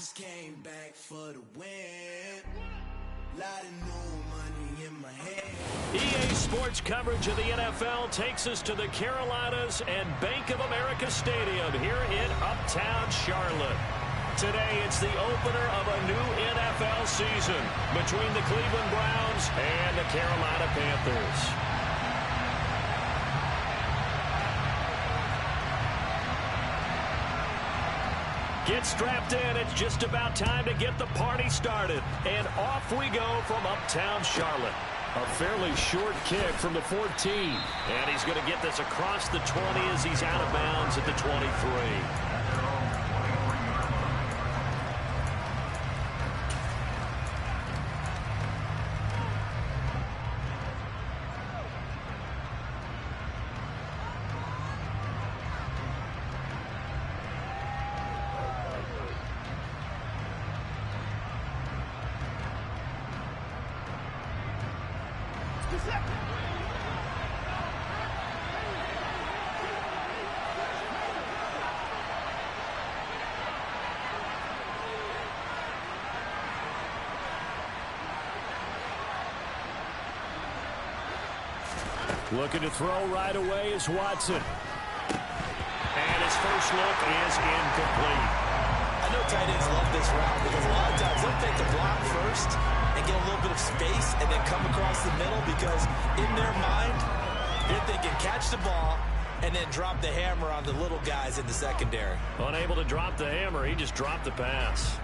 just came back for the win. Lot of new money in my head. EA Sports coverage of the NFL takes us to the Carolinas and Bank of America Stadium here in Uptown Charlotte. Today, it's the opener of a new NFL season between the Cleveland Browns and the Carolina Panthers. Get strapped in. It's just about time to get the party started. And off we go from Uptown Charlotte. A fairly short kick from the 14. And he's going to get this across the 20 as he's out of bounds at the 23. Looking to throw right away is Watson. And his first look is incomplete. I know tight ends love this route because a lot of times they'll take the block first and get a little bit of space and then come across the middle because in their mind, they're thinking catch the ball and then drop the hammer on the little guys in the secondary. Unable to drop the hammer, he just dropped the pass.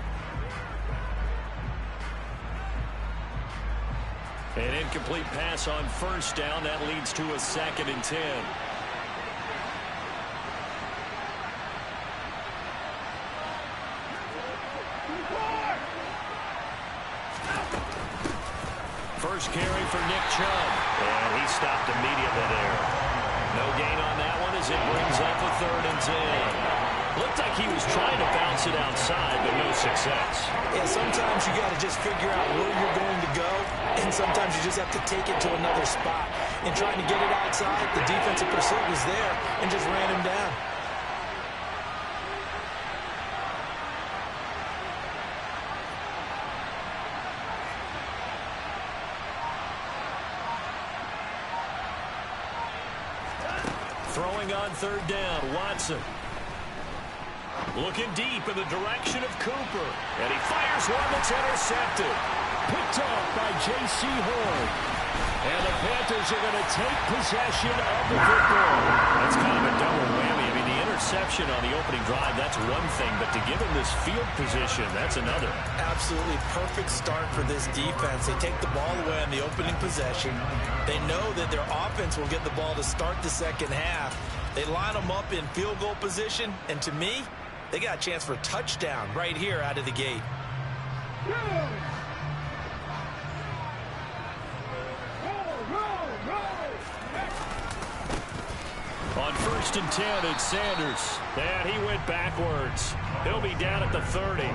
An incomplete pass on first down. That leads to a 2nd and 10. First carry for Nick Chubb. And he stopped immediately there. No gain on that one as it brings up a 3rd and 10. Looked like he was trying to bounce it outside, but no success. Yeah, sometimes you got to just figure out where you're going to go, and sometimes you just have to take it to another spot. In trying to get it outside, the defensive pursuit was there and just ran him down. Throwing on 3rd down, Watson. Looking deep in the direction of Cooper. And he fires one that's intercepted. Picked off by J.C. Horn. And the Panthers are going to take possession of the football. That's kind of a double whammy. I mean, the interception on the opening drive, that's one thing. But to give him this field position, that's another. Absolutely perfect start for this defense. They take the ball away on the opening possession. They know that their offense will get the ball to start the second half. They line them up in field goal position. And to me, they got a chance for a touchdown right here out of the gate. On 1st and 10, it's Sanders. And he went backwards. He'll be down at the 30.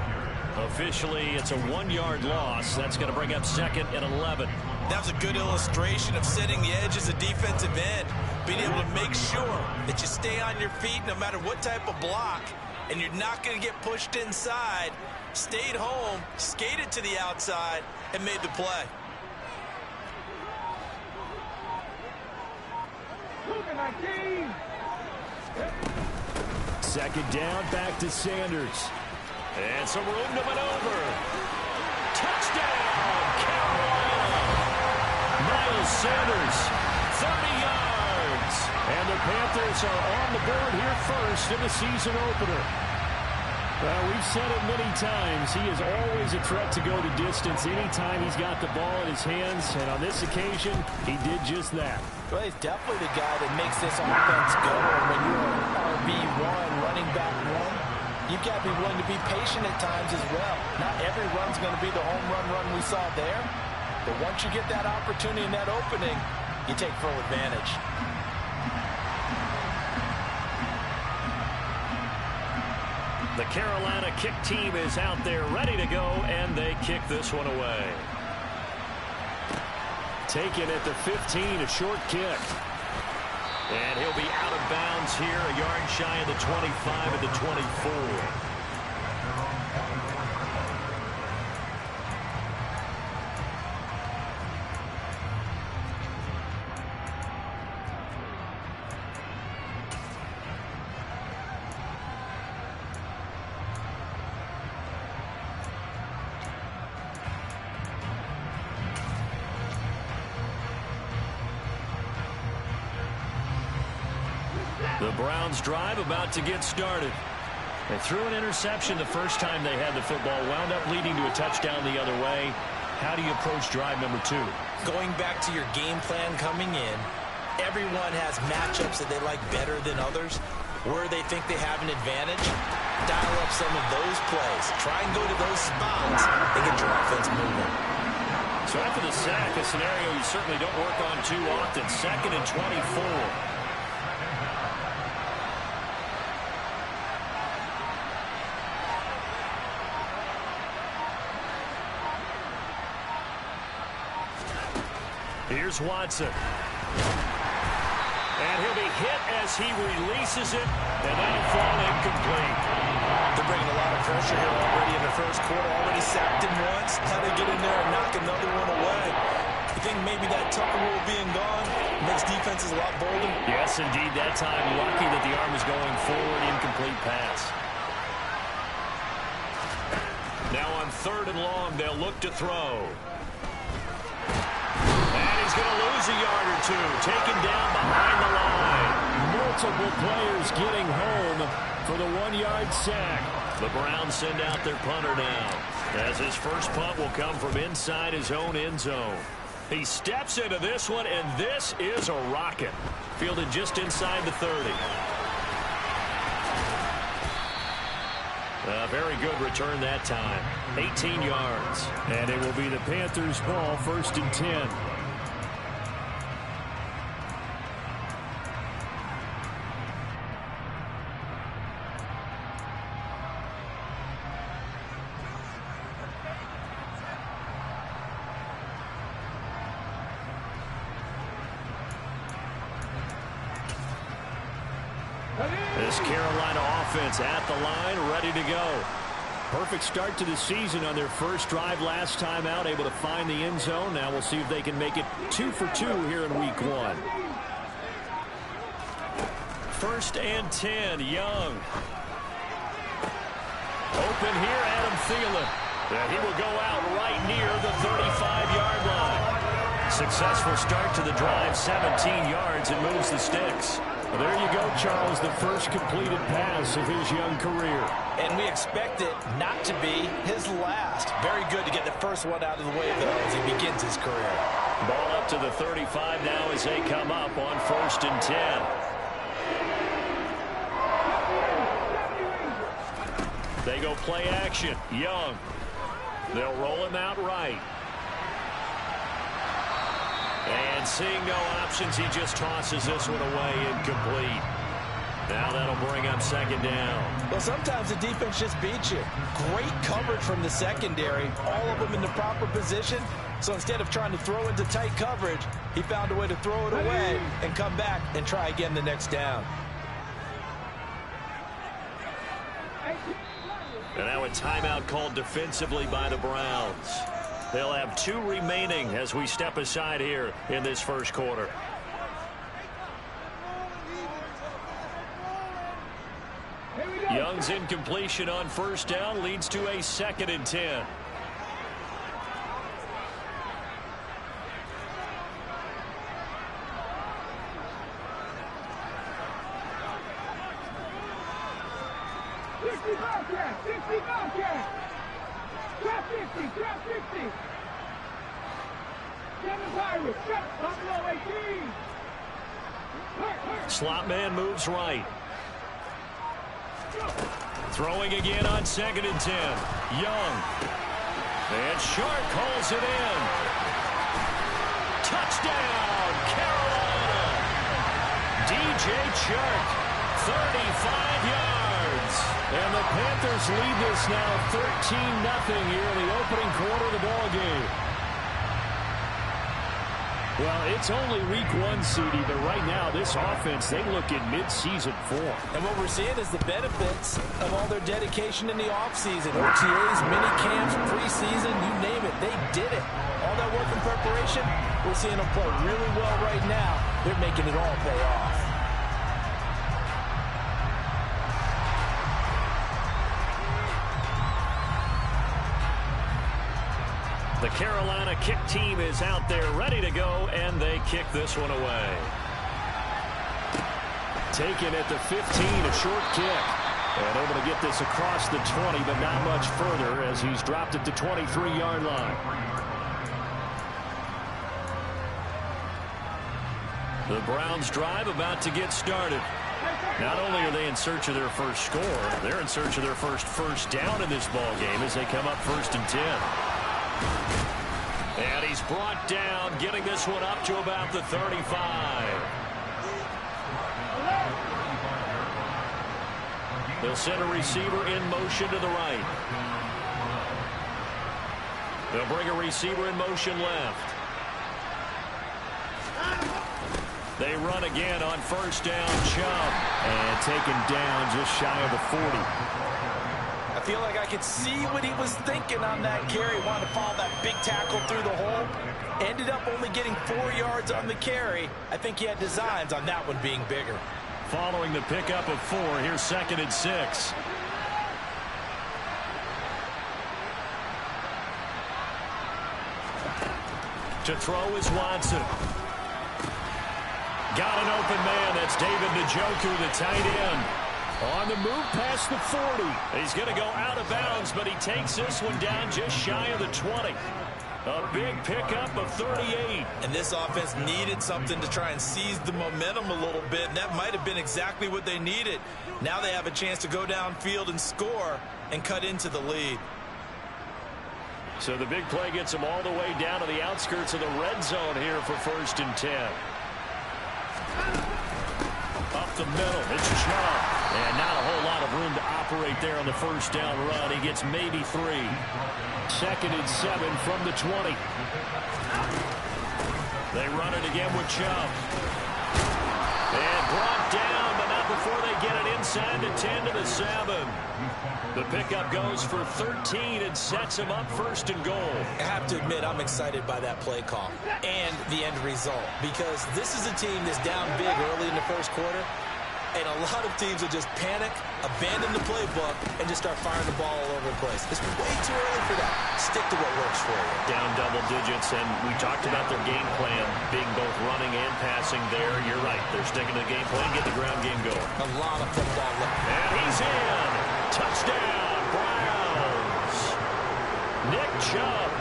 Officially, it's a 1-yard loss. That's going to bring up 2nd and 11. That was a good illustration of setting the edge as a defensive end. Being able to make sure that you stay on your feet no matter what type of block. And you're not going to get pushed inside. Stayed home, skated to the outside, and made the play. Second down, back to Sanders. And some room to maneuver. Touchdown, Carolina! Miles Sanders, 30 yards. And the Panthers are on the board here first in the season opener. Well, we've said it many times. He is always a threat to go the distance anytime he's got the ball in his hands. And on this occasion, he did just that. Well, he's definitely the guy that makes this offense go. And when you're an RB1, running back one, you've got to be willing to be patient at times as well. Not every run's going to be the home run we saw there. But once you get that opportunity and that opening, you take full advantage. The Carolina kick team is out there ready to go, and they kick this one away. Taken at the 15, a short kick. And he'll be out of bounds here, a yard shy of the 25 at the 24. The Browns drive about to get started. They threw an interception the first time they had the football, wound up leading to a touchdown the other way. How do you approach drive number 2? Going back to your game plan coming in, everyone has matchups that they like better than others. Where they think they have an advantage, dial up some of those plays. Try and go to those spots and get your offense moving. So after the sack, a scenario you certainly don't work on too often. 2nd and 24. Here's Watson. And he'll be hit as he releases it, and that'll fall incomplete. They're bringing a lot of pressure here already in the first quarter. Already sacked him once. How they get in there and knock another one away? You think maybe that Tucker rule being gone makes defenses a lot bolder? Yes, indeed. That time, lucky that the arm is going forward. Incomplete pass. Now on 3rd and long, they'll look to throw. He's going to lose a yard or 2. Taken down behind the line. Multiple players getting home for the 1-yard sack. The Browns send out their punter now, as his first punt will come from inside his own end zone. He steps into this one, and this is a rocket. Fielded just inside the 30. A very good return that time. 18 yards. And it will be the Panthers' ball, 1st and 10. This Carolina offense at the line, ready to go. Perfect start to the season on their first drive last time out, able to find the end zone. Now we'll see if they can make it 2 for 2 here in week 1. 1st and 10, Young. Open here, Adam Thielen. And he will go out right near the 35-yard line. Successful start to the drive, 17 yards, and moves the sticks. Well, there you go, Charles, the first completed pass of his young career. And we expect it not to be his last. Very good to get the first one out of the way, though, as he begins his career. Ball up to the 35 now as they come up on 1st and 10. They go play action. Young. They'll roll him out right. And seeing no options, he just tosses this one away, incomplete. Now that'll bring up 2nd down. Well, sometimes the defense just beats you. Great coverage from the secondary, all of them in the proper position. So instead of trying to throw into tight coverage, he found a way to throw it away and come back and try again the next down. And now a timeout called defensively by the Browns. They'll have 2 remaining as we step aside here in this first quarter. Young's incompletion on 1st down leads to a 2nd and 10. Slot man moves right. Throwing again on 2nd and 10. Young. And Shark calls it in. Touchdown, Carolina. DJ Shark, 35 yards. And the Panthers lead this now 13-0 here in the opening quarter of the ball game. Well, it's only week 1, CD, but right now this offense, they look in mid-season form. And what we're seeing is the benefits of all their dedication in the offseason. OTAs, mini camps, preseason, you name it, they did it. All that work in preparation, we're seeing them play really well right now. They're making it all pay off. The Carolina kick team is out there ready to go, and they kick this one away. Taken at the 15, a short kick. And able to get this across the 20, but not much further as he's dropped it to 23-yard line. The Browns drive about to get started. Not only are they in search of their first score, they're in search of their first down in this ball game as they come up 1st and 10. And he's brought down, getting this one up to about the 35. They'll send a receiver in motion to the right. They'll bring a receiver in motion left. They run again on 1st down, Chubb. And taken down just shy of the 40. I feel like I could see what he was thinking on that carry. Wanted to follow that big tackle through the hole. Ended up only getting 4 yards on the carry. I think he had designs on that one being bigger. Following the pickup of 4, here's 2nd and 6. To throw is Watson. Got an open man. That's David Njoku, the tight end. On the move past the 40. He's going to go out of bounds, but he takes this one down just shy of the 20. A big pickup of 38. And this offense needed something to try and seize the momentum a little bit, and that might have been exactly what they needed. Now they have a chance to go downfield and score and cut into the lead. So the big play gets them all the way down to the outskirts of the red zone here for 1st and 10. Up the middle, it's Chubb. And not a whole lot of room to operate there on the 1st down run. He gets maybe 3. 2nd and 7 from the 20. They run it again with Chubb. And brought down, but not before they get it inside the 10 to the 7. The pickup goes for 13 and sets him up 1st and goal. I have to admit, I'm excited by that play call and the end result, because this is a team that's down big early in the 1st quarter, and a lot of teams will just panic, abandon the playbook, and just start firing the ball all over the place. It's way too early for that. Stick to what works for you. Down double digits, and we talked about their game plan being both running and passing there. You're right. They're sticking to the game plan, get the ground game going. A lot of football left. And he's in. Touchdown, Browns. Nick Chubb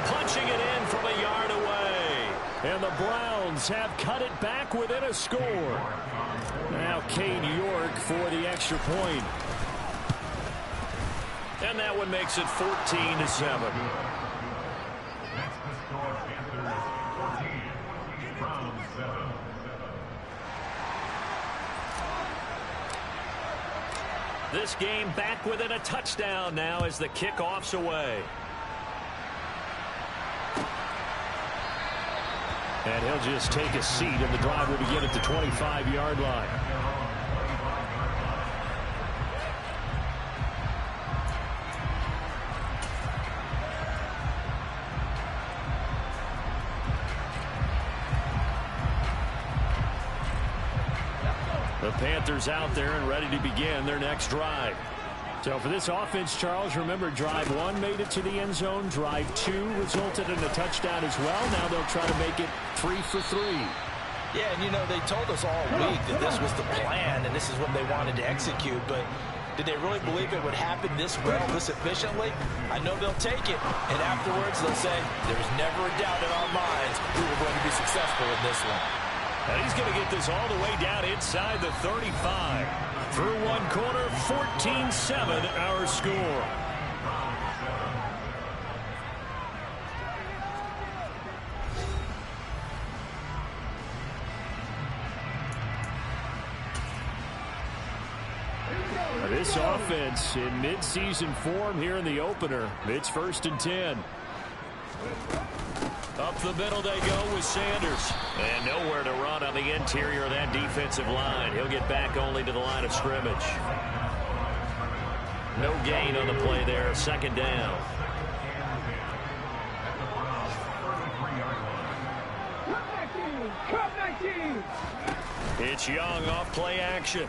punching it in from a yard away. And the Browns have cut it back within a score. Now Cade York for the extra point. And that one makes it 14-7. This game back within a touchdown now as the kickoff's away. And he'll just take a seat, and the drive will begin at the 25-yard line. The Panthers out there and ready to begin their next drive. So for this offense, Charles, remember drive 1 made it to the end zone. Drive 2 resulted in a touchdown as well. Now they'll try to make it 3 for 3. Yeah, and you know, they told us all week that this was the plan and this is what they wanted to execute, but did they really believe it would happen this well, this efficiently? I know they'll take it, and afterwards they'll say, there's never a doubt in our minds we were going to be successful in this one. And he's going to get this all the way down inside the 35. Through one quarter, 14-7 our score. This offense in mid-season form here in the opener. It's 1st and 10. Up the middle they go with Sanders. And nowhere to run on the interior of that defensive line. He'll get back only to the line of scrimmage. No gain on the play there. 2nd down. It's Young off play action.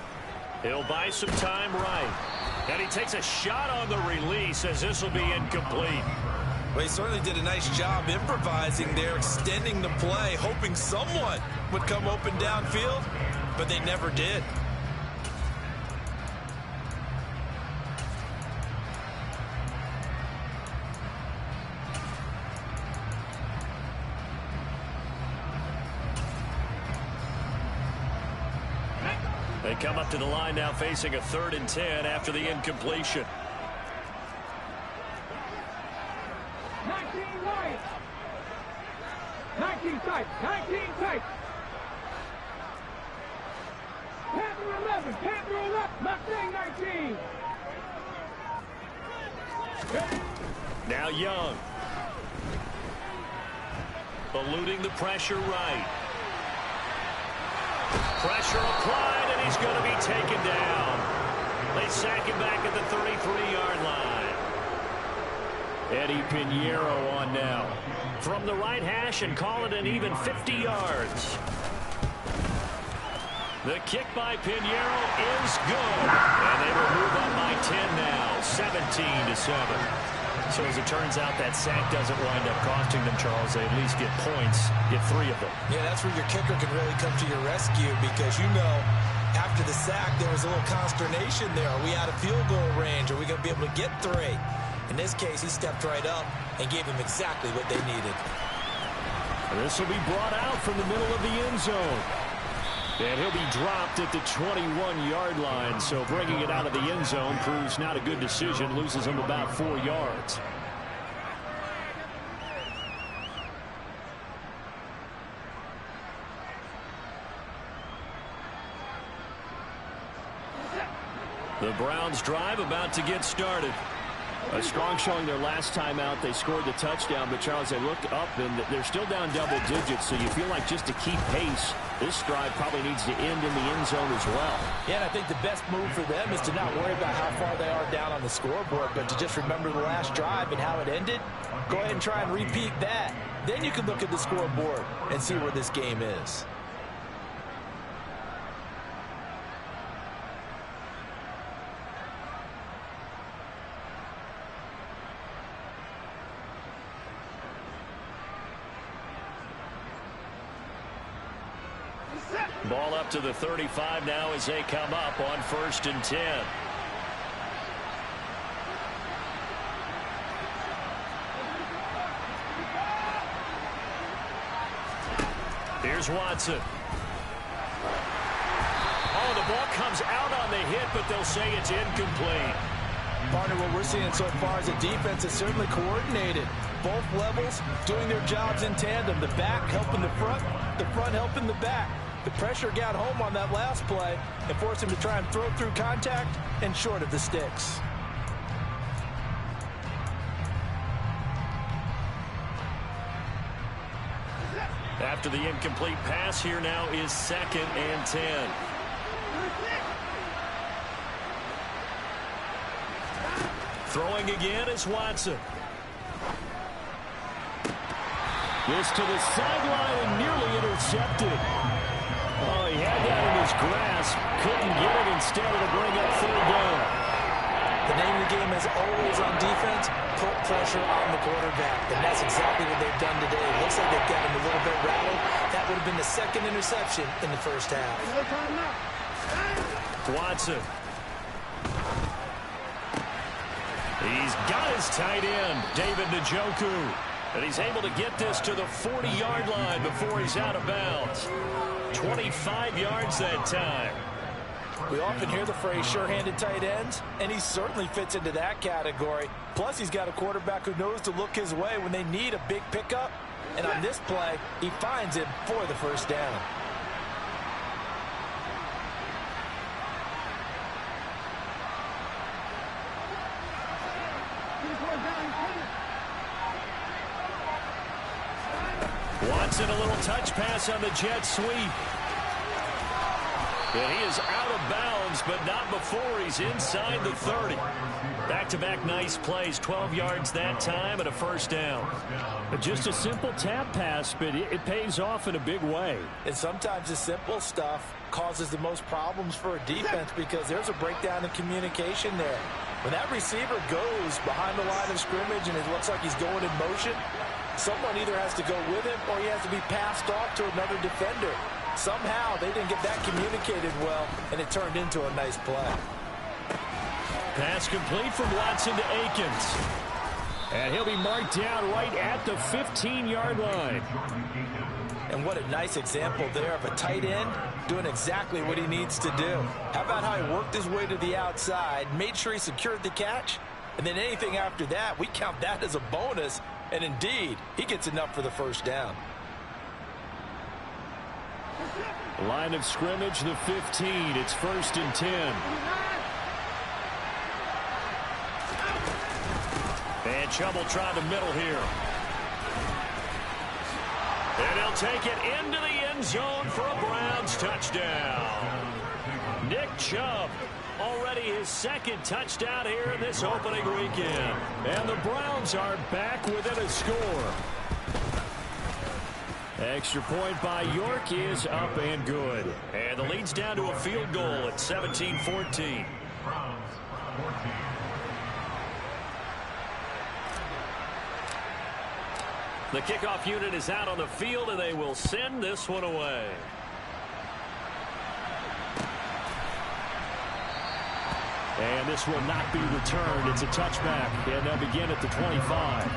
He'll buy some time right. And he takes a shot on the release as this will be incomplete. Well, he certainly did a nice job improvising there, extending the play, hoping someone would come open downfield, but they never did. come up to the line now facing a 3rd and 10 after the incompletion. 19 right. 19 tight. 19 tight. Panther 11. Panther 11. Mustang 19. Now Young. Eluding the pressure right. Pressure applied, and he's going to be taken down. They sack him back at the 33-yard line. Eddie Pinheiro on now. From the right hash and call it an even 50 yards. The kick by Pinheiro is good. And they will move up by 10 now, 17-7. So as it turns out, that sack doesn't wind up costing them, Charles. They at least get points, get 3 of them. Yeah, that's where your kicker can really come to your rescue because, after the sack, there was a little consternation there. Are we out of field goal range? Are we going to be able to get 3? In this case, he stepped right up and gave them exactly what they needed. This will be brought out from the middle of the end zone. And he'll be dropped at the 21-yard line, so bringing it out of the end zone proves not a good decision, loses him about 4 yards. The Browns drive about to get started. A strong showing their last time out. They scored the touchdown, but Charles, they look up and they're still down double digits, so you feel like just to keep pace, this drive probably needs to end in the end zone as well. Yeah, and I think the best move for them is to not worry about how far they are down on the scoreboard, but to just remember the last drive and how it ended. Go ahead and try and repeat that. Then you can look at the scoreboard and see where this game is. Ball up to the 35 now as they come up on 1st and 10. Here's Watson. Oh, the ball comes out on the hit, but they'll say it's incomplete. Partner, what we're seeing so far is a defense is certainly coordinated. Both levels doing their jobs in tandem. The back helping the front helping the back. The pressure got home on that last play and forced him to try and throw through contact and short of the sticks. After the incomplete pass, here now is 2nd and 10. Throwing again is Watson. This to the sideline and nearly intercepted. Oh, he had that in his grasp. Couldn't get it. Instead, it'll bring up 3rd down. The name of the game is always on defense, put pressure on the quarterback. And that's exactly what they've done today. Looks like they've got him a little bit rattled. That would have been the 2nd interception in the first half. Watson. He's got his tight end, David Njoku. And he's able to get this to the 40-yard line before he's out of bounds. 25 yards that time. We often hear the phrase sure-handed tight ends, and he certainly fits into that category. Plus, he's got a quarterback who knows to look his way when they need a big pickup. And on this play, he finds it for the 1st down. Watson, a little touch pass on the jet sweep. And he is out of bounds, but not before he's inside the 30. Back-to-back nice plays, 12 yards that time and a 1st down. Just a simple tap pass, but it pays off in a big way. And sometimes the simple stuff causes the most problems for a defense because there's a breakdown in communication there. When that receiver goes behind the line of scrimmage and it looks like he's going in motion, someone either has to go with him or he has to be passed off to another defender. Somehow they didn't get that communicated well, and it turned into a nice play. Pass complete from Watson to Akins. And he'll be marked down right at the 15-yard line. And what a nice example there of a tight end doing exactly what he needs to do. How about how he worked his way to the outside, made sure he secured the catch, and then anything after that, we count that as a bonus. And indeed, he gets enough for the first down. Line of scrimmage, the 15. It's 1st and 10. And Chubb will try the middle here. And he'll take it into the end zone for a Browns touchdown. Nick Chubb, already his 2nd touchdown here in this opening weekend. And the Browns are back within a score. Extra point by York is up and good. And the lead's down to a field goal at 17-14. The kickoff unit is out on the field, and they will send this one away. And this will not be returned. It's a touchback, and they'll begin at the 25.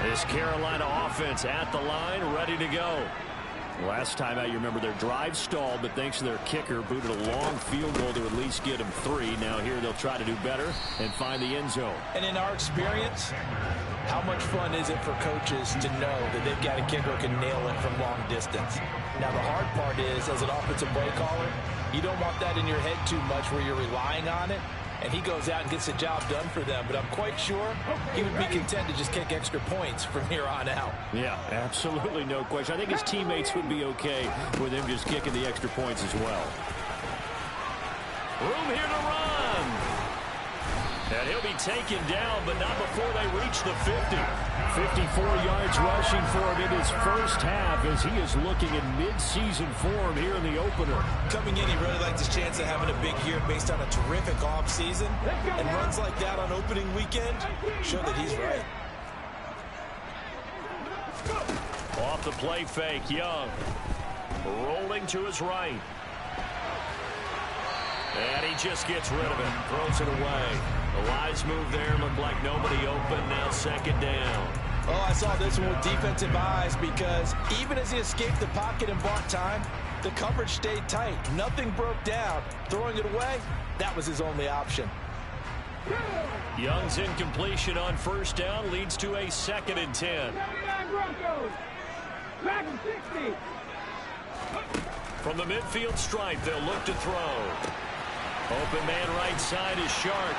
This Carolina offense at the line, ready to go. Last time out, you remember their drive stalled, but thanks to their kicker, booted a long field goal to at least get them 3. Now here they'll try to do better and find the end zone. And in our experience, how much fun is it for coaches to know that they've got a kicker who can nail it from long distance? Now the hard part is, as an offensive play caller, you don't want that in your head too much where you're relying on it. And he goes out and gets the job done for them. But I'm quite sure he would be content to just kick extra points from here on out. Yeah, absolutely no question. I think his teammates would be okay with him just kicking the extra points as well. Room here to run. And he'll be taken down, but not before they reach the 50. 54 yards rushing for him in his first half as he is looking in mid-season form here in the opener. Coming in, he really likes his chance of having a big year based on a terrific offseason. And runs like that on opening weekend show that he's right. Off the play fake, Young. Rolling to his right. And he just gets rid of it. Throws it away. The wise move there. Looked like nobody open. Now 2nd down. Oh, I saw this one with defensive eyes because even as he escaped the pocket and bought time, the coverage stayed tight. Nothing broke down. Throwing it away, that was his only option. Young's incompletion on 1st down leads to a 2nd and 10. From the midfield stripe, they'll look to throw. Open man right side is Shark.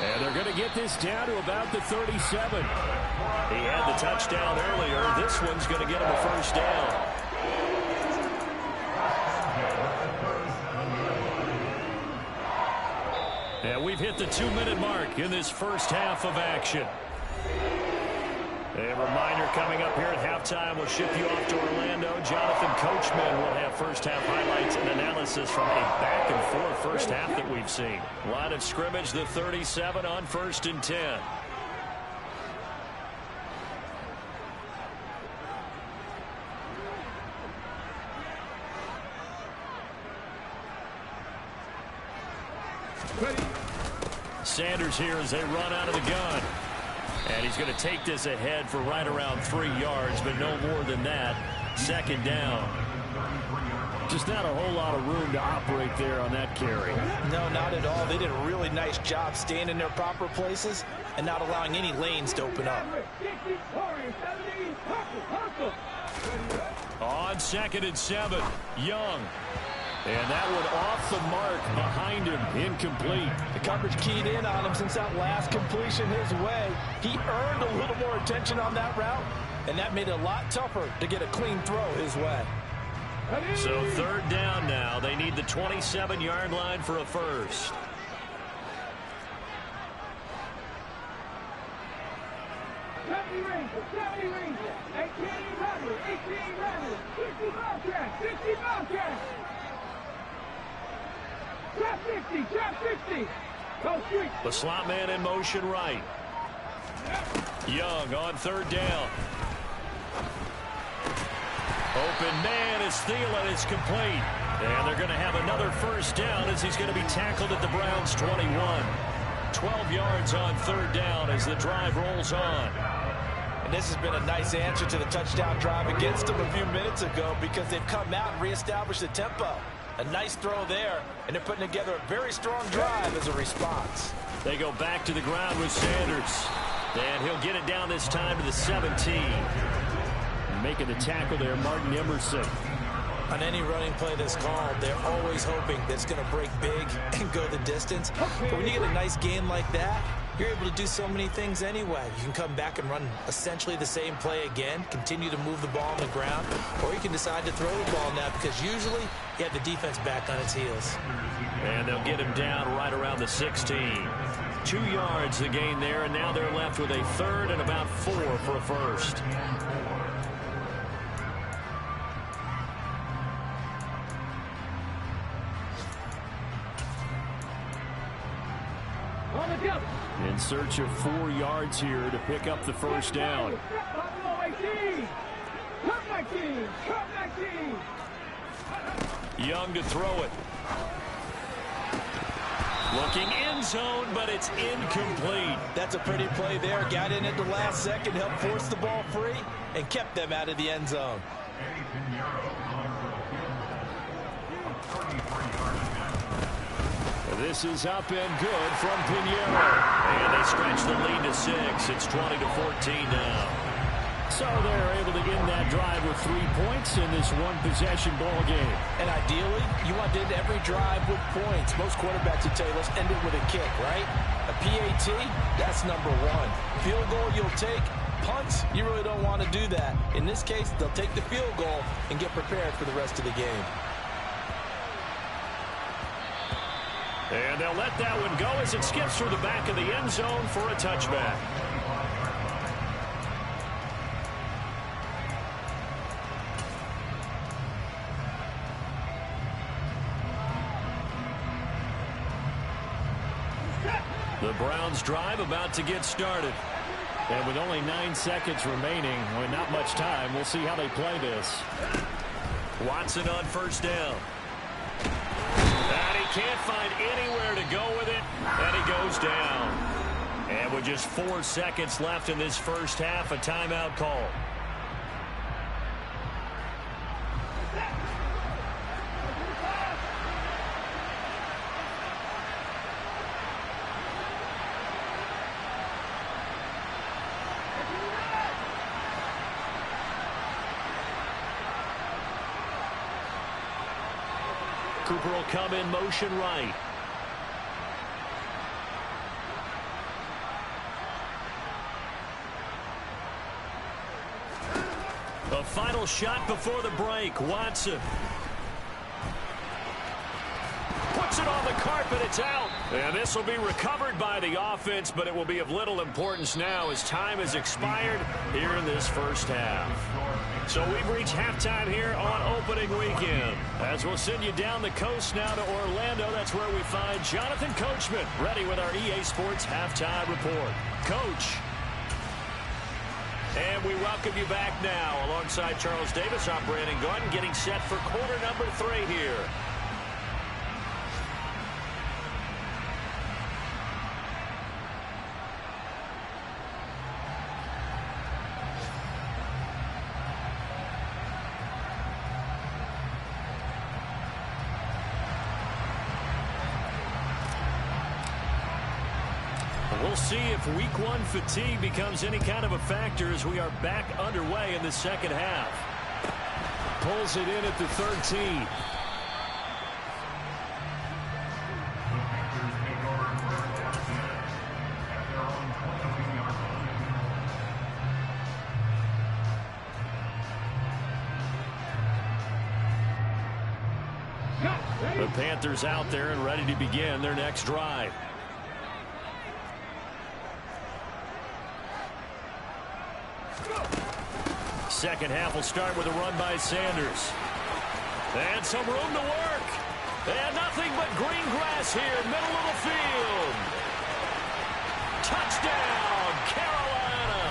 And they're going to get this down to about the 37. He had the touchdown earlier. This one's going to get him a 1st down. And we've hit the 2-minute mark in this first half of action. A reminder coming up here at halftime, we'll ship you off to Orlando. Jonathan Coachman will have first half highlights and analysis from a back-and-forth first half that we've seen. Line of scrimmage, the 37 on 1st and 10. Sanders here as they run out of the gun. And he's going to take this ahead for right around 3 yards, but no more than that. 2nd down. Just not a whole lot of room to operate there on that carry. No, not at all. They did a really nice job staying in their proper places and not allowing any lanes to open up. On 2nd and 7, Young. And that one off the mark behind him, incomplete. The coverage keyed in on him since that last completion his way. He earned a little more attention on that route, and that made it a lot tougher to get a clean throw his way. So 3rd down now. They need the 27-yard line for a first. The slot man in motion right. Young on 3rd down. Open man is Thielen. It's complete. And they're going to have another first down as he's going to be tackled at the Browns' 21. 12 yards on third down as the drive rolls on. And this has been a nice answer to the touchdown drive against them a few minutes ago because they've come out and reestablished the tempo. A nice throw there, and they're putting together a very strong drive as a response. They go back to the ground with Sanders. And he'll get it down this time to the 17. Making the tackle there, Martin Emerson. On any running play that's called, they're always hoping that it's going to break big and go the distance. But when you get a nice game like that, you're able to do so many things anyway. You can come back and run essentially the same play again, continue to move the ball on the ground, or you can decide to throw the ball now because usually you have the defense back on its heels. And they'll get him down right around the 16. 2 yards the gain there, and now they're left with a third and about 4 for a first. In search of 4 yards here to pick up the first down. Young to throw it. Looking end zone, but it's incomplete. That's a pretty play there. Got in at the last second, helped force the ball free, and kept them out of the end zone. This is up and good from Pinheiro. And they stretch the lead to 6. It's 20-14 now. So they're able to end that drive with 3 points in this one-possession ball game. And ideally, you want to end every drive with points. Most quarterbacks would tell you, let's end it with a kick, right? A PAT, that's number 1. Field goal you'll take. Punts, you really don't want to do that. In this case, they'll take the field goal and get prepared for the rest of the game. And they'll let that one go as it skips through the back of the end zone for a touchback. The Browns drive about to get started. And with only 9 seconds remaining, with not much time, we'll see how they play this. Watson on first down. And he can't find anywhere to go with it, and he goes down. And with just 4 seconds left in this first half, a timeout call. Cooper will come in motion right. A final shot before the break. Watson puts it on the carpet. It's out. And this will be recovered by the offense, but it will be of little importance now as time has expired here in this first half. So we've reached halftime here on opening weekend. As we'll send you down the coast now to Orlando, that's where we find Jonathan Coachman ready with our EA Sports halftime report. Coach. And we welcome you back now alongside Charles Davis. I'm Brandon Gordon getting set for quarter number 3 here. We'll see if week 1 fatigue becomes any kind of a factor as we are back underway in the second half. Pulls it in at the 13. The Panthers out there and ready to begin their next drive. Second half will start with a run by Sanders. And some room to work. And nothing but green grass here, middle of the field. Touchdown, Carolina.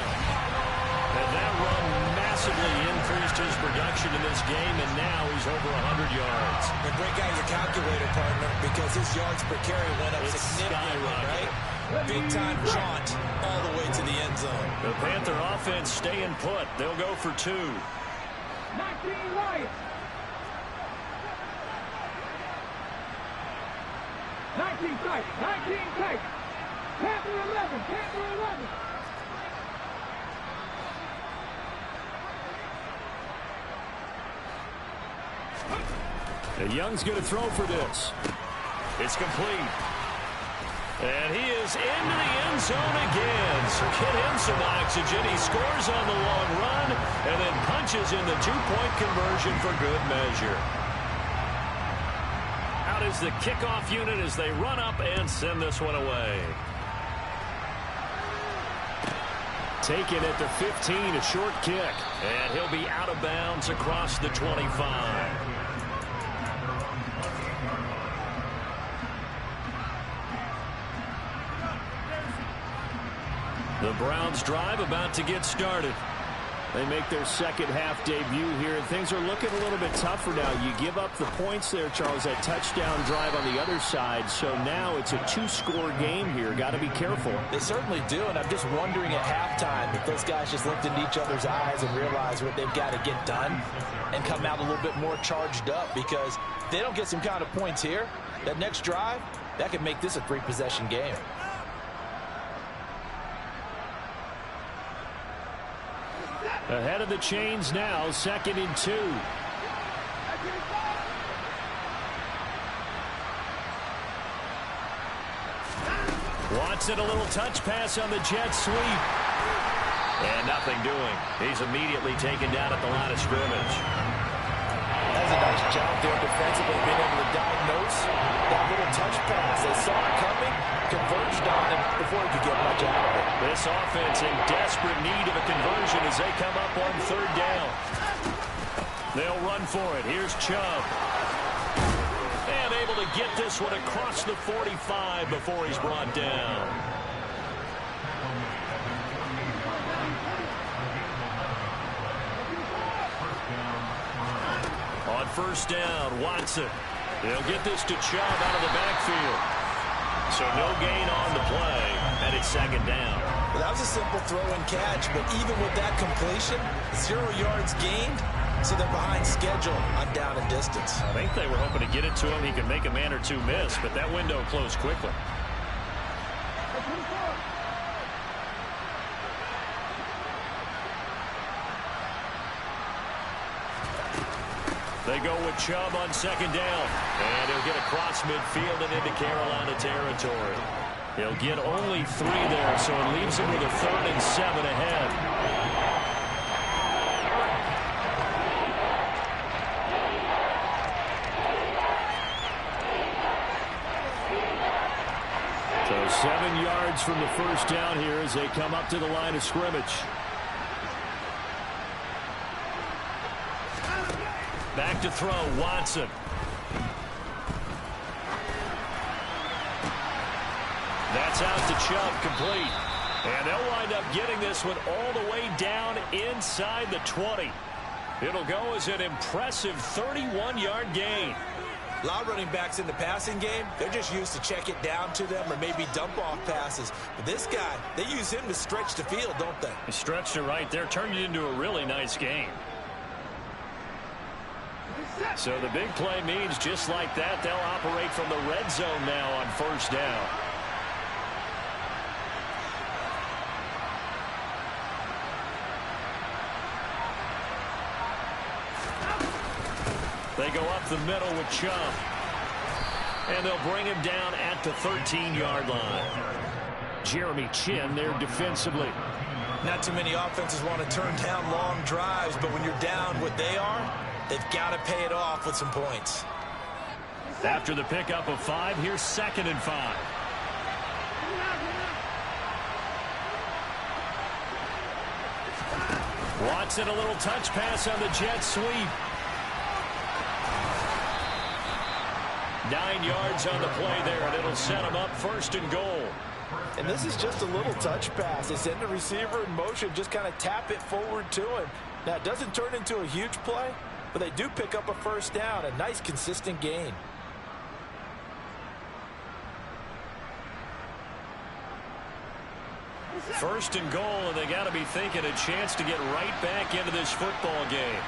And that run massively increased his production in this game, and now he's over 100 yards. And break out your calculator, partner, because his yards per carry went up significantly, right? Big-time jaunt all the way to the end zone. The Panther offense staying put. They'll go for 2. 19 Lions. 19 tight. 19 tight. Panther 11. Panther 11. Young's going to throw for this. It's complete. And he is into the end zone again. So get him some oxygen. He scores on the long run and then punches in the 2-point conversion for good measure. Out is the kickoff unit as they run up and send this one away. Taken at the 15, a short kick. And he'll be out of bounds across the 25. The Browns drive about to get started. They make their second half debut here, and things are looking a little bit tougher now. You give up the points there, Charles, that touchdown drive on the other side. So now it's a 2-score game here. Got to be careful. They certainly do, and I'm just wondering at halftime if those guys just looked into each other's eyes and realized what they've got to get done and come out a little bit more charged up, because if they don't get some kind of points here, that next drive, that could make this a 3-possession game. Ahead of the chains now, 2nd and 2. Watson, a little touch pass on the jet sweep. And nothing doing. He's immediately taken down at the line of scrimmage. That's a nice job there defensively, being able to diagnose that little touch pass. They saw it coming, converged on him before he could get much out of it. This offense in desperate need of a conversion as they come up on 3rd down. They'll run for it. Here's Chubb. And able to get this one across the 45 before he's brought down. On 1st down, Watson. They'll get this to Chubb out of the backfield. So no gain on the play, and it's 2nd down. Well, that was a simple throw and catch, but even with that completion, 0 yards gained, so they're behind schedule on down and distance. I think they were hoping to get it to him. He could make a man or two miss, but that window closed quickly. They go with Chubb on 2nd down. And he'll get across midfield and into Carolina territory. He'll get only 3 there, so it leaves him with a 3rd and 7 ahead. So 7 yards from the 1st down here as they come up to the line of scrimmage. Back to throw, Watson. That's out to Chubb, complete. And they'll wind up getting this one all the way down inside the 20. It'll go as an impressive 31-yard gain. A lot of running backs in the passing game, they're just used to check it down to them or maybe dump off passes. But this guy, they use him to stretch the field, don't they? He stretched it right there, turned it into a really nice game. So the big play means just like that, they'll operate from the red zone now on 1st down. They go up the middle with Chubb. And they'll bring him down at the 13-yard line. Jeremy Chin there defensively. Not too many offenses want to turn down long drives, but when you're down what they are, they've got to pay it off with some points. After the pickup of 5, here's 2nd and 5. Watson, a little touch pass on the jet sweep. 9 yards on the play there, and it'll set him up 1st and goal. And this is just a little touch pass. They send the receiver in motion, just kind of tap it forward to him. Now, it doesn't turn into a huge play, but they do pick up a first down, a nice, consistent gain. First and goal, and they got to be thinking a chance to get right back into this football game.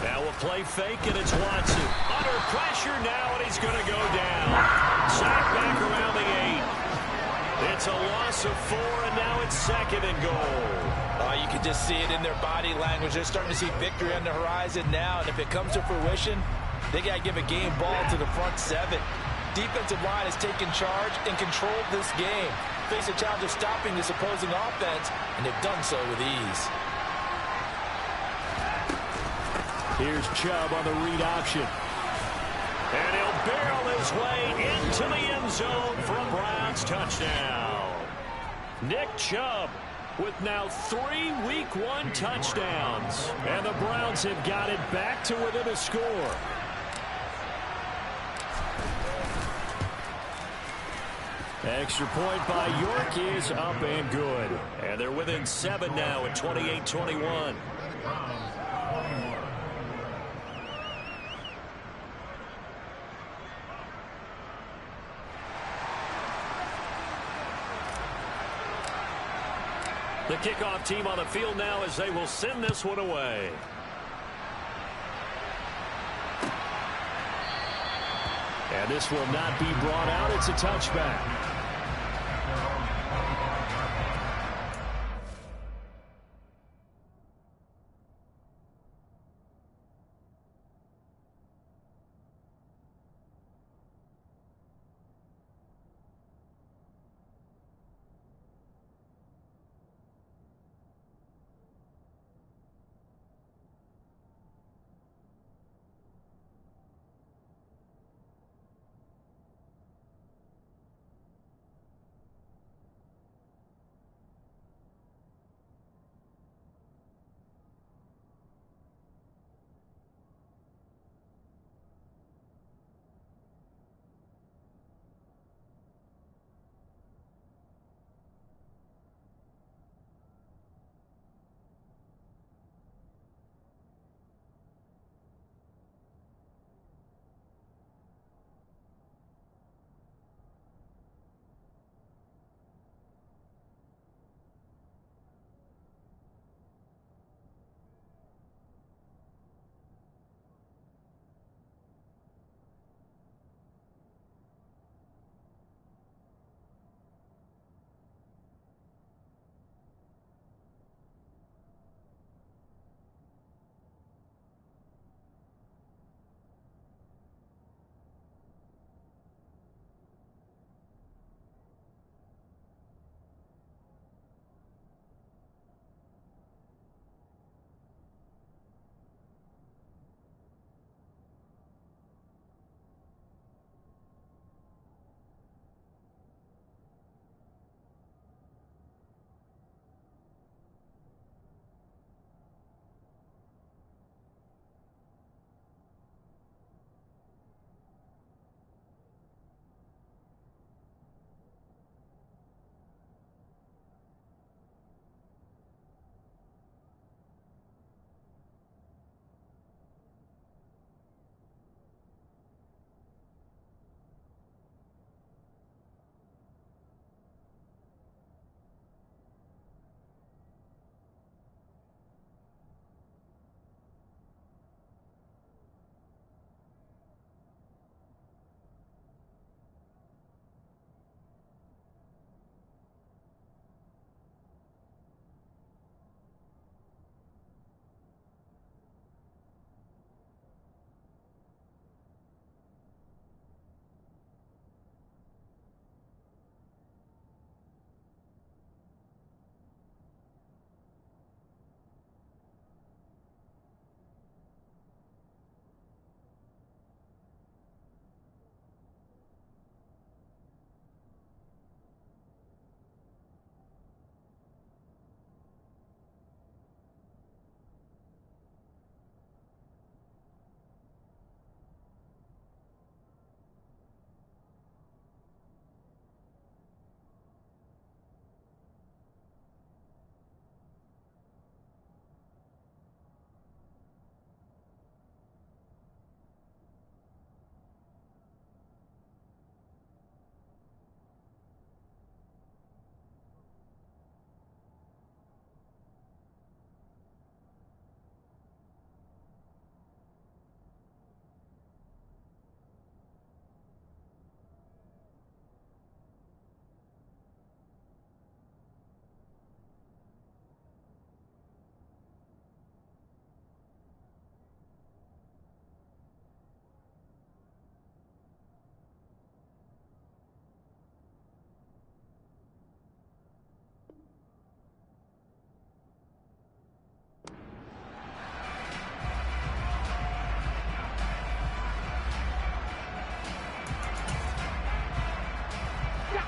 Now we'll play fake, and it's Watson. Under pressure now, and he's going to go down. Sacked back around the 8. It's a loss of 4, and now it's second and goal. You can just see it in their body language. They're starting to see victory on the horizon now, and if it comes to fruition, they got to give a game ball to the front 7. Defensive line has taken charge and controlled this game. Face a challenge of stopping this opposing offense, and they've done so with ease. Here's Chubb on the read option. And he'll barrel his way into the end zone for a Browns touchdown. Nick Chubb with now 3 Week 1 touchdowns. And the Browns have got it back to within a score. Extra point by York is up and good. And they're within 7 now at 28-21. The kickoff team on the field now as they will send this one away. And this will not be brought out. It's a touchback.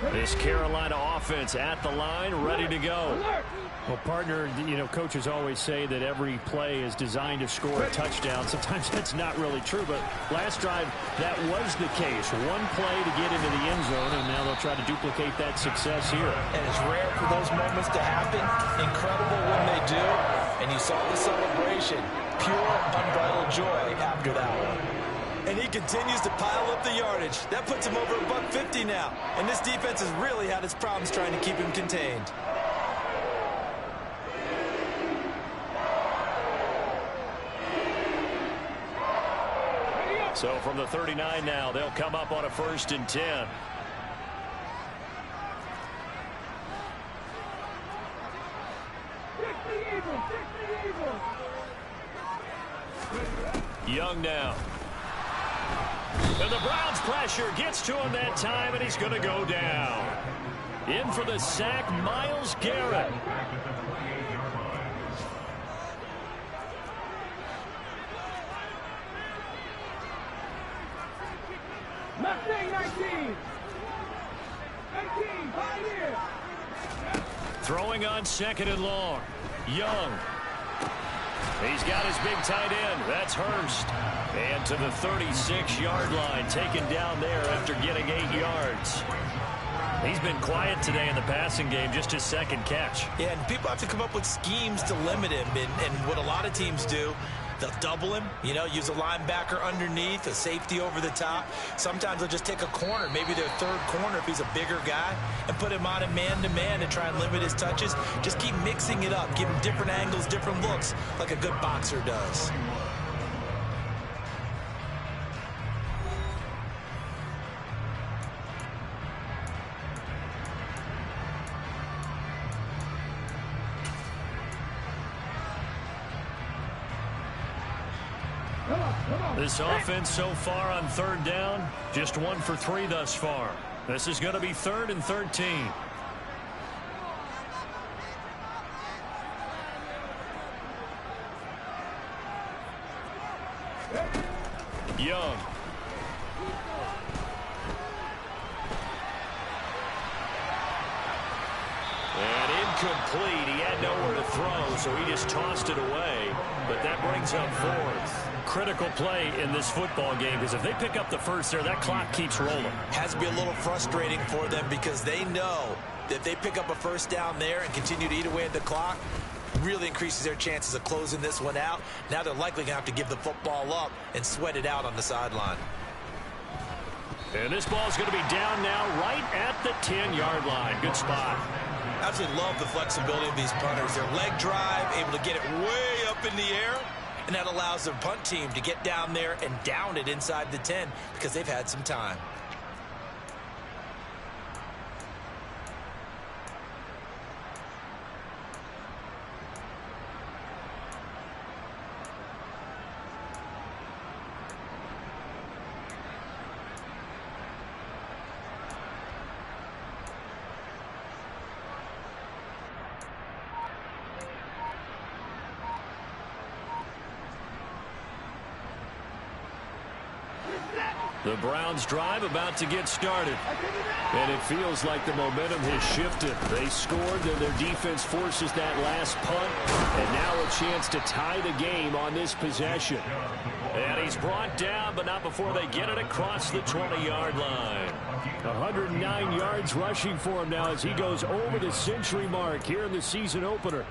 This Carolina offense at the line, ready to go. Well, partner, you know, coaches always say that every play is designed to score a touchdown. Sometimes that's not really true, but last drive, that was the case. One play to get into the end zone, and now they'll try to duplicate that success here. And it's rare for those moments to happen. Incredible when they do. And you saw the celebration. Pure, unbridled joy after that one. And he continues to pile up the yardage. That puts him over $150 now. And this defense has really had its problems trying to keep him contained. So from the 39 now, they'll come up on a 1st and 10. Young now. And the Browns pressure gets to him that time, and he's going to go down. In for the sack, Myles Garrett. Mustang 19. 19, Pioneer. Throwing on 2nd and long. Young. He's got his big tight end. That's Hurst. And to the 36-yard line, taken down there after getting 8 yards. He's been quiet today in the passing game, just his 2nd catch. Yeah, and people have to come up with schemes to limit him. And what a lot of teams do, they'll double him, you know, use a linebacker underneath, a safety over the top. Sometimes they'll just take a corner, maybe their 3rd corner if he's a bigger guy, and put him on a man-to-man and try and limit his touches. Just keep mixing it up, give him different angles, different looks, like a good boxer does. This offense so far on 3rd down, just 1 for 3 thus far. This is going to be 3rd and 13. Young. And incomplete. He had nowhere to throw, so he just tossed it away. But that brings up 4th. Critical play in this football game, because if they pick up the 1st there, that clock keeps rolling. Has to be a little frustrating for them because they know that if they pick up a 1st down there and continue to eat away at the clock, really increases their chances of closing this one out. Now they're likely going to have to give the football up and sweat it out on the sideline. And this ball's going to be down now right at the 10-yard line. Good spot. Absolutely love the flexibility of these punters. Their leg drive, able to get it way up in the air. And that allows their punt team to get down there and down it inside the 10 because they've had some time. The Browns drive about to get started. And it feels like the momentum has shifted. They scored, then their defense forces that last punt. And now a chance to tie the game on this possession. And he's brought down, but not before they get it across the 20-yard line. 109 yards rushing for him now as he goes over the century mark here in the season opener.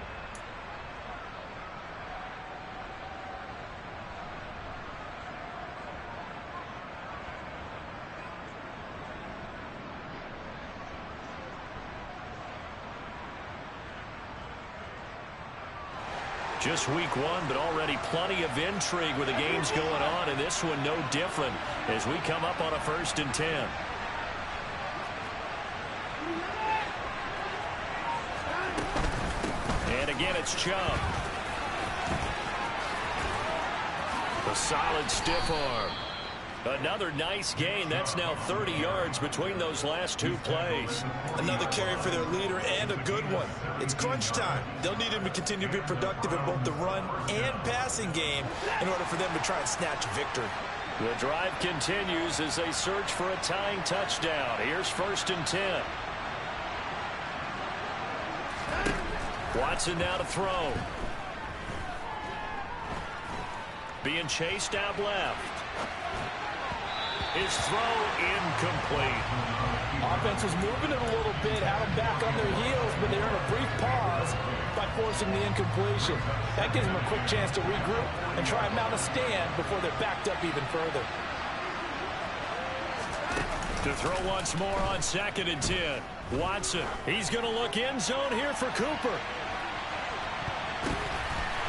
Just week 1, but already plenty of intrigue with the games going on, and this one no different as we come up on a 1st and 10. And again, it's Chubb. A solid stiff arm. Another nice gain. That's now 30 yards between those last 2 plays. Another carry for their leader and a good one. It's crunch time. They'll need him to continue to be productive in both the run and passing game in order for them to try and snatch a victory. The drive continues as they search for a tying touchdown. Here's 1st and 10. Watson now to throw. Being chased out left. His throw incomplete. Offense was moving it a little bit, had them back on their heels, but they earned a brief pause by forcing the incompletion. That gives them a quick chance to regroup and try and mount a stand before they're backed up even further. To throw once more on 2nd and 10. Watson, he's going to look end zone here for Cooper.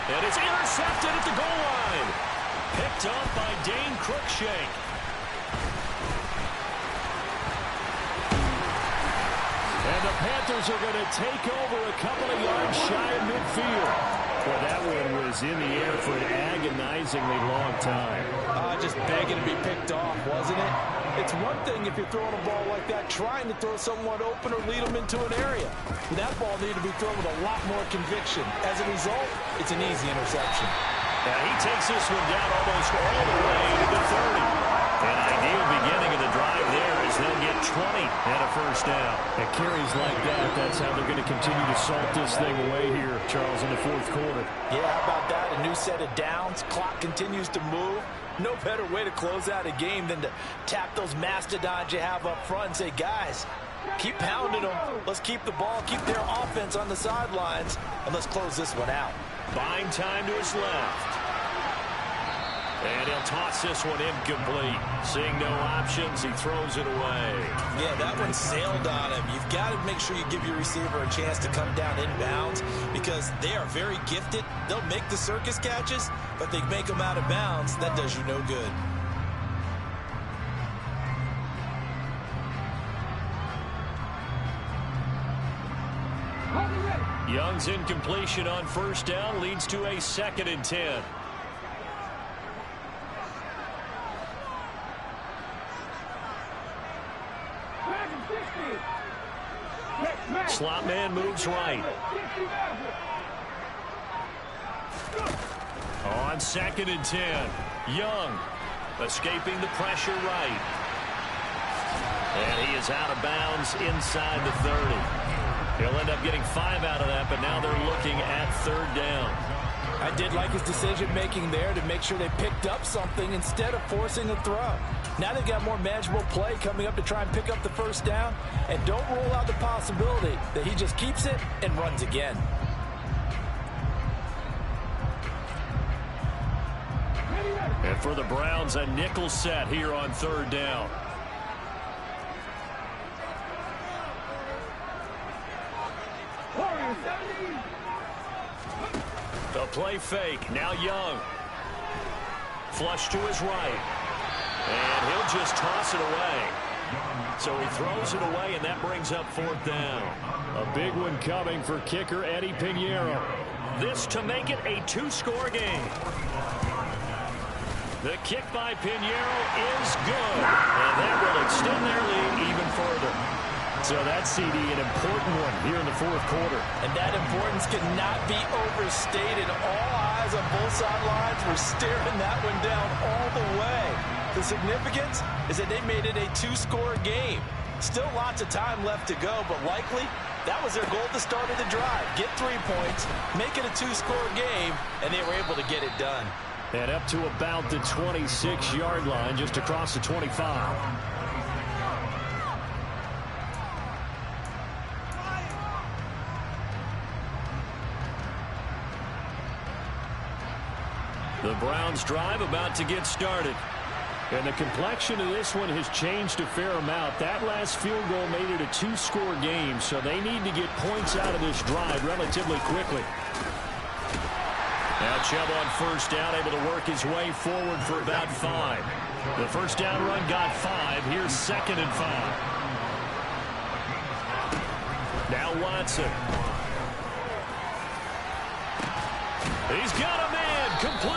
And it's intercepted at the goal line. Picked up by Dane Cruikshank. And the Panthers are going to take over a couple of yards shy of midfield. Well, that one was in the air for an agonizingly long time. Just begging to be picked off, wasn't it? It's one thing if you're throwing a ball like that, trying to throw someone open or lead them into an area. But that ball needed to be thrown with a lot more conviction. As a result, it's an easy interception. Now he takes this one down almost all the way to the 30. An ideal beginning of the drive there as they'll get 20 and a 1st down. At carries like that, that's how they're going to continue to salt this thing away here, Charles, in the 4th quarter. Yeah, how about that? A new set of downs. Clock continues to move. No better way to close out a game than to tap those mastodons you have up front and say, guys, keep pounding them. Let's keep the ball, keep their offense on the sidelines, and let's close this one out. Buying time to his left. And he'll toss this one incomplete. Seeing no options, he throws it away. Yeah, that one sailed on him. You've got to make sure you give your receiver a chance to come down inbounds because they are very gifted. They'll make the circus catches, but they make them out of bounds. That does you no good. Young's incompletion on 1st down leads to a 2nd and 10. Slot man moves right. On 2nd and 10. Young escaping the pressure right. And he is out of bounds inside the 30. He'll end up getting 5 out of that, but now they're looking at 3rd down. I did like his decision-making there to make sure they picked up something instead of forcing a throw. Now they've got more manageable play coming up to try and pick up the 1st down, and don't rule out the possibility that he just keeps it and runs again. And for the Browns, a nickel set here on 3rd down. The play fake. Now Young. Flush to his right. And he'll just toss it away. So he throws it away, and that brings up 4th down. A big one coming for kicker Eddie Pinheiro. This to make it a 2-score game. The kick by Pinheiro is good. And that will extend their lead even further. So that CD, an important one here in the 4th quarter. And that importance cannot be overstated. All eyes on both sidelines were staring that one down all the way. The significance is that they made it a 2-score game. Still lots of time left to go, but likely that was their goal at the start of the drive. Get 3 points, make it a 2-score game, and they were able to get it done. And up to about the 26-yard line, just across the 25. The Browns drive about to get started. And the complexion of this one has changed a fair amount. That last field goal made it a 2-score game, so they need to get points out of this drive relatively quickly. Now Chubb on 1st down, able to work his way forward for about 5. The 1st down run got 5. Here's 2nd and 5. Now Watson. He's got a man, complete.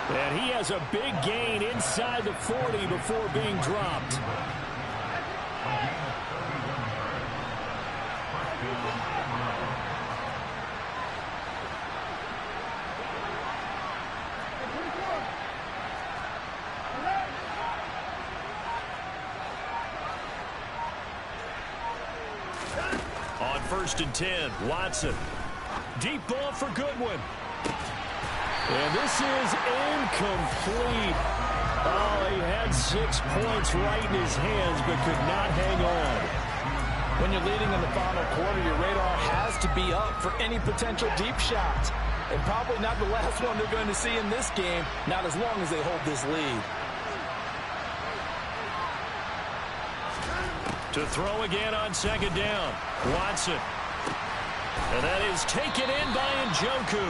And he has a big gain inside the 40 before being dropped. 1st and 10. Watson. Deep ball for Goodwin. And this is incomplete. Oh, he had 6 points right in his hands, but could not hang on. When you're leading in the final quarter, your radar has to be up for any potential deep shots. And probably not the last one they're going to see in this game, not as long as they hold this lead. To throw again on 2nd down. Watson. And that is taken in by Njoku.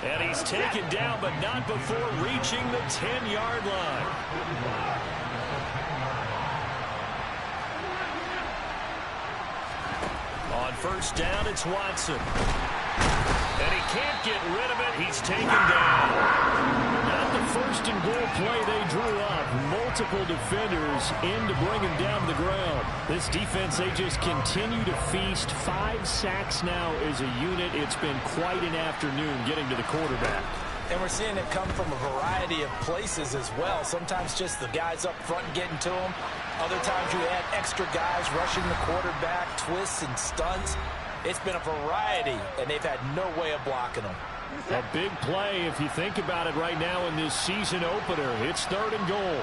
And he's taken down, but not before reaching the 10-yard line. On 1st down, it's Watson. And he can't get rid of it. He's taken down. Not the 1st and goal play they drew up. Multiple defenders in to bring him down to the ground. This defense, they just continue to feast. 5 sacks now as a unit. It's been quite an afternoon getting to the quarterback. And we're seeing it come from a variety of places as well. Sometimes just the guys up front getting to him. Other times you add extra guys rushing the quarterback, twists and stunts. It's been a variety, and they've had no way of blocking them. A big play if you think about it right now in this season opener. It's 3rd and goal.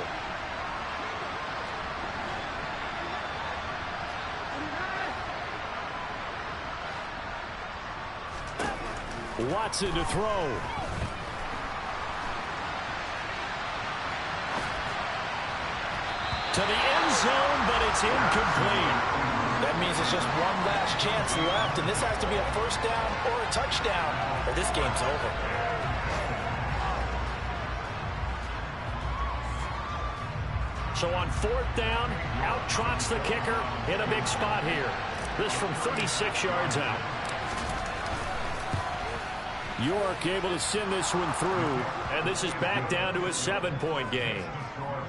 Watson to throw. To the end zone, but it's incomplete. That means it's just one last chance left, and this has to be a 1st down or a touchdown, or this game's over. So on 4th down, out trots the kicker in a big spot here. This from 36 yards out. York able to send this one through. And this is back down to a 7-point game.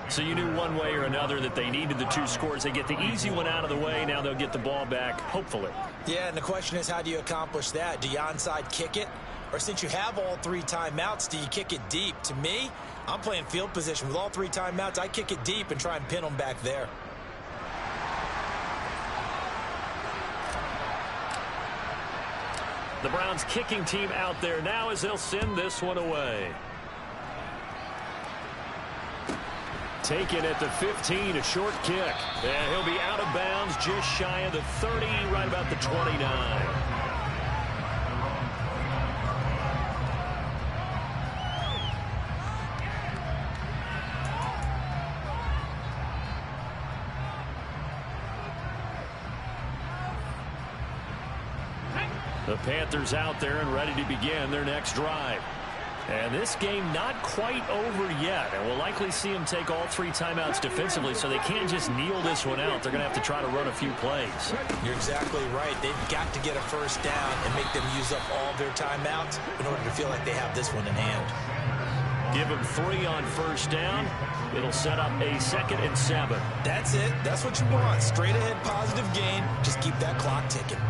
So you knew one way or another that they needed the 2 scores. They get the easy one out of the way. Now they'll get the ball back, hopefully. Yeah, and the question is, how do you accomplish that? Do you onside kick it? Or since you have all 3 timeouts, do you kick it deep? To me, I'm playing field position. With all 3 timeouts, I kick it deep and try and pin them back there. The Browns kicking team out there now as they'll send this one away. Taken at the 15, a short kick. And he'll be out of bounds just shy of the 30, right about the 29. The Panthers out there and ready to begin their next drive. And this game not quite over yet. And we'll likely see them take all 3 timeouts defensively, so they can't just kneel this one out. They're going to have to try to run a few plays. You're exactly right. They've got to get a 1st down and make them use up all their timeouts in order to feel like they have this one in hand. Give them 3 on 1st down. It'll set up a 2nd and 7. That's it. That's what you want. Straight ahead positive gain. Just keep that clock ticking.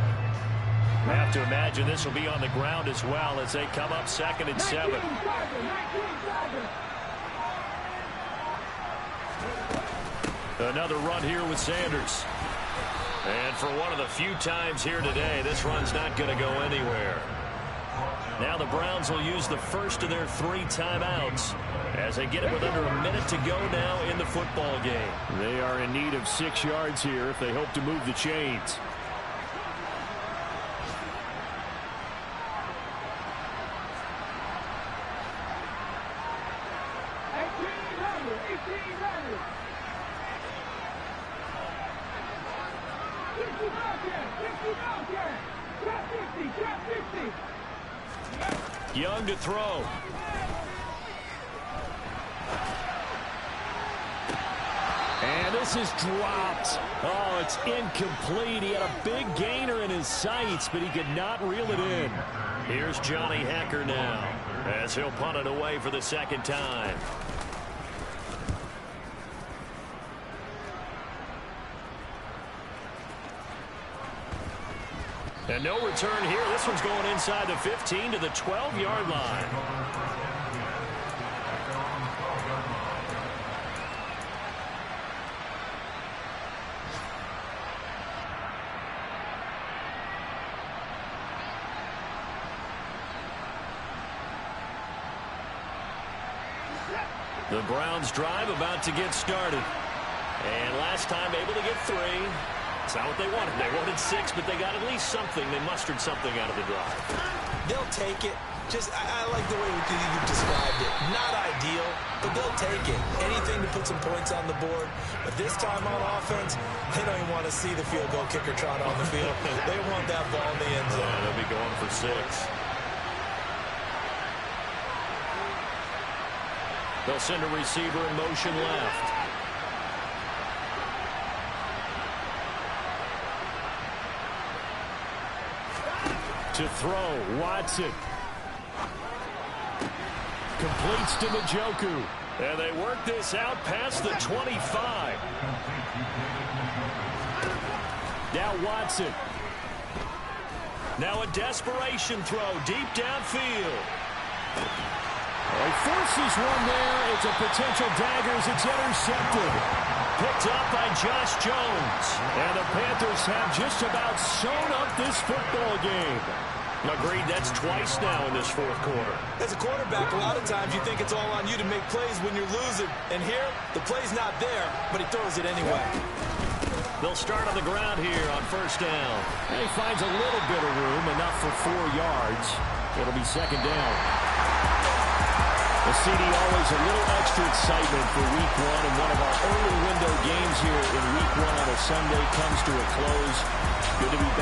I have to imagine this will be on the ground as well as they come up 2nd and 7. Another run here with Sanders. And for one of the few times here today, this run's not going to go anywhere. Now the Browns will use the 1st of their 3 timeouts as they get it with under a minute to go now in the football game. They are in need of 6 yards here if they hope to move the chains. Young to throw. And this is dropped. Oh, it's incomplete. He had a big gainer in his sights, but he could not reel it in. Here's Johnny Hecker now as he'll punt it away for the 2nd time. And no return here. This one's going inside the 15 to the 12-yard line. The Browns drive about to get started. And last time able to get 3. It's not what they wanted. They wanted 6, but they got at least something. They mustered something out of the drive. They'll take it. I like the way you described it. Not ideal, but they'll take it. Anything to put some points on the board. But this time on offense, they don't even want to see the field goal kicker trot on the field. They want that ball in the end zone. They'll be going for 6. They'll send a receiver in motion left. To throw, Watson. Completes to Njoku. And they work this out past the 25. Now Watson. Now a desperation throw deep downfield. He forces one there. It's a potential dagger as it's intercepted. Picked up by Josh Jones. And the Panthers have just about sewn up this football game. Agreed, that's twice now in this fourth quarter. As a quarterback, a lot of times you think it's all on you to make plays when you're losing. And here, the play's not there, but he throws it anyway. They'll start on the ground here on first down. And he finds a little bit of room, enough for 4 yards. It'll be second down. The CD, always a little extra excitement for week 1, and one of our early window games here in week 1 on a Sunday comes to a close. Good to be back.